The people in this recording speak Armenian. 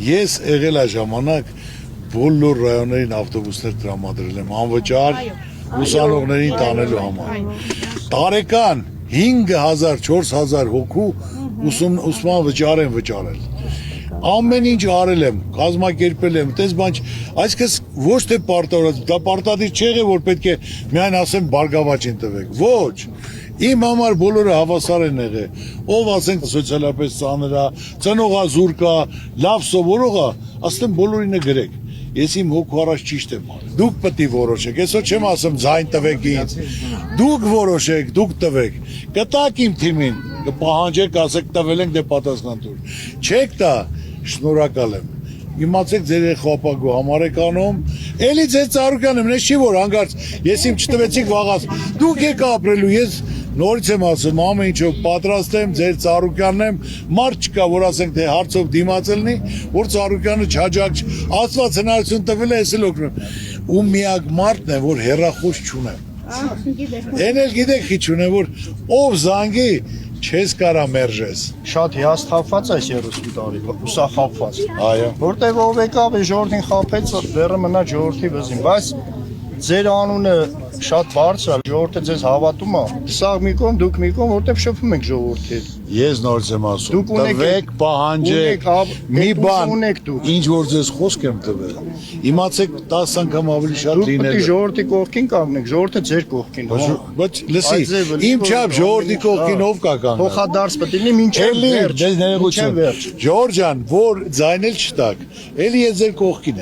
Ես եղել է ժամանակ բոլոր ռայոններին ավտոբուսներ տրամադրել եմ անվճար ուսանողներին տանելու համար։ Տարեկան 5000-4000 հոգու ուսման վճար են վճարել։ Ամեն ինչ արել եմ, կազմակերպել եմ, տես բան, այսինքն ոչ թե պարտավորած, դա պարտադիր չէ, որ պետք է միայն ասեմ բարգավաճին տվեք, ոչ, իմ համար բոլորը հավասար են եղել, ով ասենք սոցիալապես ծանր է, ծնողա, զուրկ է, լավ սովորող է, ասեմ բոլորին է գրեք, ես իմ հոգու առաջ ճիշտ եմ արել, դուք պետք է որոշեք, այսօր չեմ ասում ձայն տվեք ինձ, դուք որոշեք, դուք տվեք, կտակ իմ թիմին, կպահանջեք, ասեք տվել ենք դե պատասխան տուր, չեք տա, շնորհակալ եմ։ Իմացեք ձեր երեխապագու համար եք անում, էլի ձեր ծառուկան եմ, ես չի որ հանգարց, ես իմ չտվեցիք վաղաց, դուք եք ապրելու, ես նորից եմ ասում, ամեն ինչով պատրաստ եմ, ձեր ծառուկյանն եմ, մարդ չկա, որ ասենք թե հարցով դիմաց լինի, որ ծառուկյանը չհաջակ, Աստված հնարություն տվել է, ես էլ օգնում եմ։ Ու միակ մարդն է, որ հեռախոս չունեմ։ Էն էլ գիտեք ինչ ունեմ, որ ով զանգի, չես կարա մերժես։ Շատ հիասթափված այս 30 տարի, ուսախապված։ Այո։ Որտեղ ով եկավ է ժողովրդին խաբեց, դեռ մնա ժողովրդի վզին, բայց ձեր անունը շատ բարձր է, ժողովուրդը ձեզ հավատում է։ Սա մի կողմ, դուք մի կողմ, որտեղ շփվում եք ժողովրդի հետ։ Ես նորից եմ ասում, Դուք ունեք- տվեք, պահանջեք, մի այդ բան, ունեք դուք։ ինչ որ ձեզ խոսք եմ տվել, իմացեք 10 անգամ ավելի շատ Դուք պետք է լինել։ ժողովրդի կողքին կանգնեք, ժողովուրդը ձեր կողքին։ Բայց լսի, Այդ ձևը իմ լինի, չափ որ ժողովրդի կողքին ով կա կանգնել։ Փոխադարձ պետք է լինի մինչև Էլի, վերջ։ դες մինչև ներողություն։ վերջ։ Ջորջան, որ ձայնել չտակ, էլի ես ձեր կողքին